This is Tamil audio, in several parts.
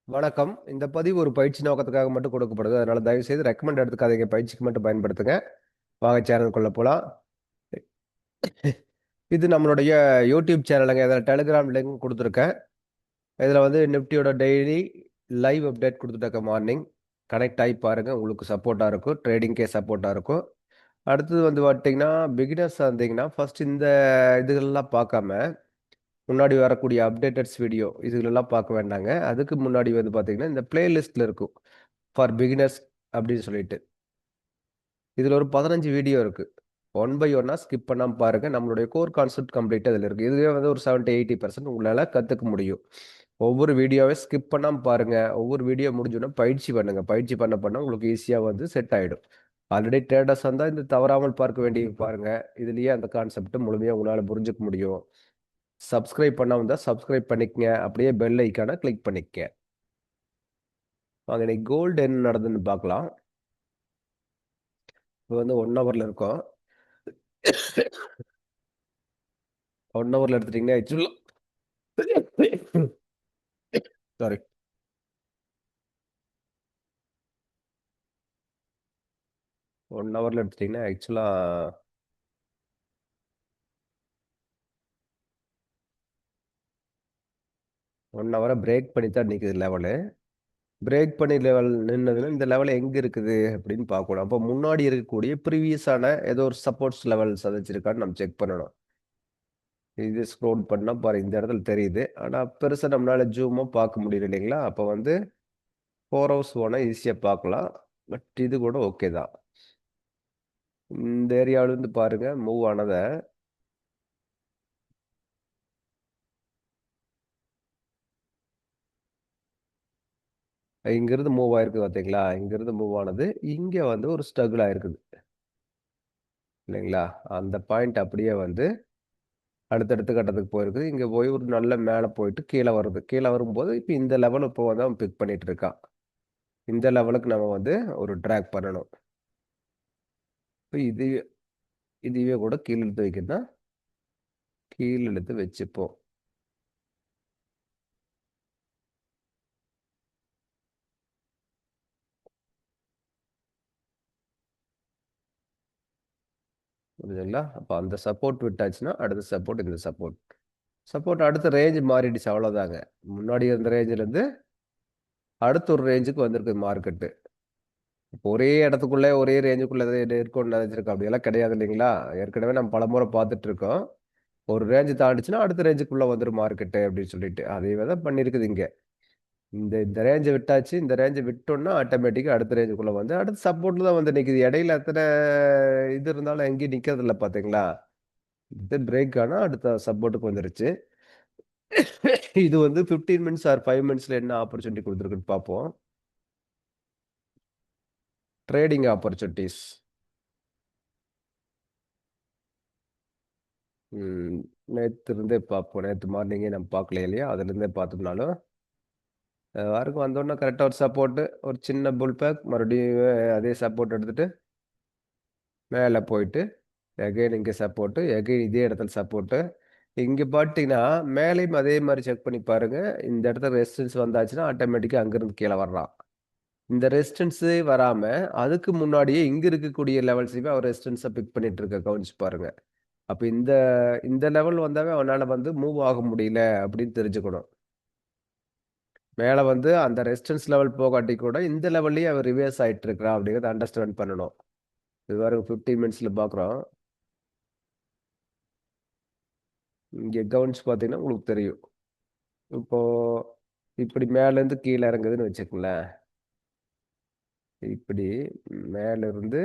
வணக்கம். இந்த பதிவு ஒரு பயிற்சி நோக்கத்துக்காக மட்டும் கொடுக்கப்படுது. அதனால தயவு செய்து ரெக்கமெண்ட் எடுத்துக்காதீங்க. பயிற்சிக்கு மட்டும் பயன்படுத்துங்க. வாங்க சேனலுக்குள்ள போலாம். இது நம்மளுடைய யூடியூப் சேனலுங்க. இதில் டெலிகிராம் லிங்க் கொடுத்துருக்கேன். இதில் வந்து நிஃப்டியோட டெய்லி லைவ் அப்டேட் கொடுத்துருக்கேன் மார்னிங். கனெக்ட் ஆகி பாருங்க. உங்களுக்கு சப்போர்ட்டாக இருக்கும். ட்ரேடிங்க்கே சப்போர்ட்டாக இருக்கும். அடுத்தது வந்து பார்த்தீங்கன்னா, பிகினர்ஸாக இருந்தீங்கன்னா, ஃபர்ஸ்ட் இந்த இதுகளெல்லாம் பார்க்காம, முன்னாடி வரக்கூடிய அப்டேட்டட்ஸ் வீடியோ இதுகளெல்லாம் பார்க்க வேண்டாங்க. அதுக்கு முன்னாடி வந்து பார்த்தீங்கன்னா, இந்த பிளேலிஸ்ட்டில் இருக்கும். ஃபார் பிகினர்ஸ் அப்படின்னு சொல்லிட்டு. இதில் ஒரு 15 வீடியோ இருக்கு. ஒன் பை ஒன்னா ஸ்கிப் பண்ணாம பாருங்க. நம்மளுடைய கோர் கான்செப்ட் கம்ப்ளீட்டா இதில் இருக்கு. இதுவே வந்து ஒரு 70-80% உங்களால கத்துக்க முடியும். ஒவ்வொரு வீடியோவை ஸ்கிப் பண்ணாம பாருங்க. ஒவ்வொரு வீடியோ முடிஞ்சோன்னா பயிற்சி பண்ணுங்க. பயிற்சி பண்ண உங்களுக்கு ஈஸியா வந்து செட் ஆயிடும். ஆல்ரெடி ட்ரேடர்ஸ் வந்தா இந்த தவறாமல் பார்க்க வேண்டிய பாருங்க. இதுலயே அந்த கான்செப்ட் முழுமையா உங்களால புரிஞ்சுக்க முடியும். சப்ஸ்கிரைப் பண்ணாம இருந்தா சப்ஸ்கிரைப் பண்ணிக்கங்க. அப்படியே பெல் ஐக்கான கிளிக் பண்ணிக்கங்க. வாங்க இன்னைக்கு கோல்டு என்ன நடந்ததுன்னு பார்க்கலாம். இப்போ வந்து 1 ஹவர்ல இருக்கோம். 1 ஹவர்ல எடுத்துட்டீங்கன்னா ஆக்சுவலா சாரி. 1 ஹவர்ல எடுத்துட்டீங்கன்னா ஆக்சுவலா 1 ஹவரை பிரேக் பண்ணி தான் நிக்குது லெவலு. பிரேக் பண்ணி லெவல் நின்னதுன்னா இந்த லெவல் எங்க இருக்குது அப்படின்னு பார்க்கணும். அப்போ முன்னாடி இருக்கக்கூடிய ப்ரீவியஸான ஏதோ ஒரு சப்போர்ட்ஸ் லெவல் சதைச்சிருக்கான்னு நம்ம செக் பண்ணணும். இது ஸ்க்ரோல் பண்ணா பாரு இந்த இடத்துல தெரியுது. ஆனா பெருசா நம்மளால ஜூமா பார்க்க முடியல இல்லைங்களா? அப்போ வந்து 4 ஹவர்ஸ் போனா ஈஸியா பார்க்கலாம். பட் இது கூட ஓகே தான். இந்த ஏரியாவில இருந்து பாருங்க மூவ் ஆனத இங்கிருந்து மூவ் ஆயிருக்கு பார்த்தீங்களா? இங்கிருந்து மூவ் ஆனது இங்க வந்து ஒரு ஸ்ட்ரகிள் ஆயிருக்குது இல்லைங்களா? அந்த பாயிண்ட் அப்படியே வந்து அடுத்தடுத்த கட்டத்துக்கு போயிருக்குது. இங்க போய் ஒரு நல்ல மேல போயிட்டு கீழ வருது. கீழ வரும்போது இப்ப இந்த லெவல் இப்போ வந்து அவன் பிக் பண்ணிட்டு இருக்கான். இந்த லெவலுக்கு நம்ம வந்து ஒரு டிராக் பண்ணணும். இப்ப இதுவே கூட கீழ இழுத்து வைக்கிறதுனா கீழ இழுத்து வச்சுப்போம். புரியுதுங்களா? அப்ப அந்த சப்போர்ட் விட்டாச்சுன்னா அடுத்த சப்போர்ட் இந்த சப்போர்ட். சப்போர்ட் அடுத்த ரேஞ்ச் மாறிடுச்சு அவ்வளவுதாங்க. முன்னாடி இருந்த ரேஞ்சில இருந்து அடுத்த ஒரு ரேஞ்சுக்கு வந்திருக்கு மார்க்கெட். ஒரே இடத்துக்குள்ள ஒரே ரேஞ்சுக்குள்ள இருக்கும்னு நினைச்சிருக்கோம். அப்படியெல்லாம் கிடையாது இல்லைங்களா? ஏற்கனவே நம்ம பலமுறை பார்த்துட்டு இருக்கோம். ஒரு ரேஞ்ச் தாண்டிச்சுன்னா அடுத்த ரேஞ்சுக்குள்ள வந்துரும் மார்க்கெட்டு அப்படின்னு சொல்லிட்டு. அதே தான் பண்ணியிருக்குது இங்க. இந்த இந்த ரேஞ்சை விட்டாச்சு. இந்த ரேஞ்சை விட்டோம்னா ஆட்டோமேட்டிக்கா அடுத்த ரேஞ்சுக்குள்ள வந்து அடுத்த சப்போர்ட்ல தான் வந்து நிக்குது. இடையில எத்தனை இது இருந்தாலும் எங்கேயும் நிக்கிறது இல்லை பாத்தீங்களா? இது பிரேக் ஆனா அடுத்த சப்போர்ட்டுக்கு வந்துருச்சு. இது வந்து 15 மினிட்ஸ் ஆர் 5 மினிட்ஸ்ல என்ன ஆப்பர்ச்சுனிட்டி கொடுத்துருக்குன்னு பார்ப்போம். Trading opportunities. நேத்து இருந்தே பார்ப்போம். நேத்து மார்னிங்கே நம்ம பார்க்கல இல்லையா? அதுல இருந்தே பார்த்தோம்னாலும் வாருக்கு வந்தோடனே கரெக்டாக ஒரு சப்போர்ட்டு ஒரு சின்ன புல் பேக் மறுபடியும் அதே சப்போர்ட் எடுத்துட்டு மேலே போயிட்டு எகைன் இங்கே சப்போர்ட்டு எகைன் இதே இடத்துல சப்போர்ட்டு இங்கே பார்த்தீங்கன்னா மேலேயும் அதே மாதிரி செக் பண்ணி பாருங்க. இந்த இடத்துல ரெசிஸ்டன்ஸ் வந்தாச்சுன்னா ஆட்டோமேட்டிக்காக அங்கேருந்து கீழே வர்றான். இந்த ரெசிஸ்டன்ஸே வராம அதுக்கு முன்னாடியே இங்க இருக்கக்கூடிய லெவல்ஸையுமே அவர் ரெசிஸ்டன்ஸை பிக் பண்ணிட்டு இருக்க கவனிச்சு பாருங்க. அப்ப இந்த இந்த லெவல் வந்தாவே அவனால வந்து மூவ் ஆக முடியல அப்படின்னு தெரிஞ்சுக்கணும். மேல வந்து அந்த ரெசிஸ்டன்ஸ் லெவல் போகாட்டி கூட இந்த லெவல்லயே அவர் ரிவர்ஸ் ஆயிட்டு இருக்கிறான் அப்படிங்கறத அண்டர்ஸ்டாண்ட் பண்ணணும். இது வரைக்கும் 15 மினிட்ஸ்ல பாக்குறோம். இங்க கவனிச்சு பாத்தீங்கன்னா உங்களுக்கு தெரியும். இப்போ இப்படி மேல இருந்து கீழே இறங்குதுன்னு வச்சுக்கோங்களேன். இப்படி மேல இருந்து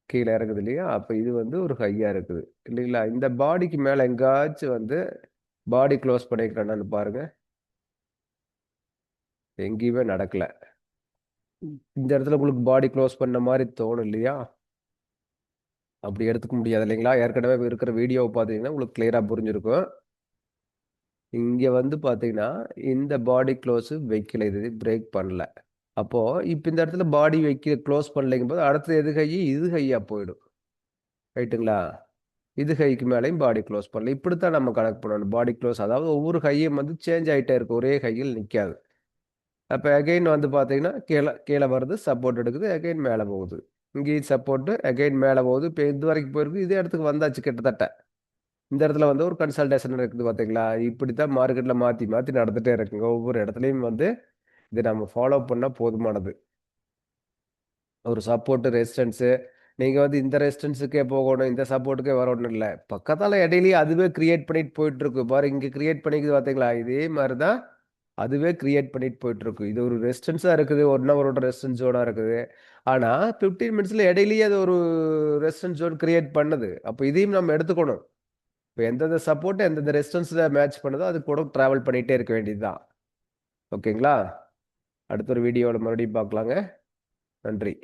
கீழே இறங்குது இல்லையா? அப்ப இது வந்து ஒரு ஹையா இருக்குது இல்லைங்களா? இந்த பாடிக்கு மேல எங்காச்சும் வந்து பாடி க்ளோஸ் பண்ணிக்கிறான்னு பாருங்க. எங்கேயுமே நடக்கல. இந்த இடத்துல உங்களுக்கு பாடி க்ளோஸ் பண்ண மாதிரி தோணும் இல்லையா? அப்படி எடுத்துக்க முடியாது இல்லைங்களா? ஏற்கனவே இருக்கிற வீடியோவை பார்த்தீங்கன்னா உங்களுக்கு கிளியரா புரிஞ்சிருக்கும். இங்க வந்து பார்த்தீங்கன்னா இந்த பாடி க்ளோஸ் வைக்கல. இது பிரேக் பண்ணல. அப்போ இப்ப இந்த இடத்துல பாடி வைக்க க்ளோஸ் பண்ணலைங்கும் போது அடுத்து எது ஹை? இது ஹையா போயிடும். ரைட்டுங்களா? இது ஹைக்கு மேலேயும் பாடி க்ளோஸ் பண்ணலாம். இப்படித்தான் நம்ம கணக்கு பண்ணணும். பாடி க்ளோஸ் அதாவது ஒவ்வொரு ஹையும் வந்து சேஞ்ச் ஆயிட்டே இருக்கும். ஒரே ஹையில் நிக்காது. அப்ப அகைன் வந்து பார்த்தீங்கன்னா, கீழ கீழ வருது, சப்போர்ட் எடுக்குது, அகைன் மேல போகுது. இங்கேயும் சப்போர்ட், அகைன் மேல போகுது. இப்ப இதுவரைக்கும் போயிருக்கு. இதே இடத்துக்கு வந்தாச்சு கிட்டத்தட்ட. இந்த இடத்துல வந்து ஒரு கன்சல்டேஷன் இருக்குது பார்த்தீங்களா? இப்படித்தான் மார்க்கெட்ல மாத்தி மாத்தி நடந்துட்டே இருக்குங்க. ஒவ்வொரு இடத்துலயும் வந்து இத நம்ம ஃபாலோ பண்ணா போதுமானது. ஒரு சப்போர்ட், ரெசிஸ்டன்ஸ் நீங்க வந்து இந்த ரெசிஸ்டன்ஸுக்கே போகணும், இந்த சப்போர்ட்டுக்கே வரணும்னு இல்ல. பக்கத்தால இடையிலேயே அதுவே கிரியேட் பண்ணிட்டு போயிட்டு இருக்கு. பாரு இங்க கிரியேட் பண்ணிக்குது பார்த்தீங்களா? இதே மாரி தான் அதுவே கிரியேட் பண்ணிட்டு போயிட்டு இருக்கு. இது ஒரு ரெசிஸ்டன்ஸா இருக்குது. 1 ஹவரோட ரெசிஸ்டன்ஸ் ஜோனா இருக்குது. ஆனா 15 மினிட்ஸ்ல இடையிலேயே அது ஒரு ரெசிஸ்டன்ஸ் ஜோன் கிரியேட் பண்ணுது. அப்ப இதையும் நம்ம எடுத்துக்கணும். இப்ப எந்தெந்த சப்போர்ட், எந்தெந்த ரெசிஸ்டன்ஸ்ல மேட்ச் பண்ணுதோ அது கூட டிராவல் பண்ணிட்டே இருக்க வேண்டியது தான். ஓகேங்களா? அடுத்த ஒரு வீடியோல மறுபடியும் பார்க்கலாங்க. நன்றி.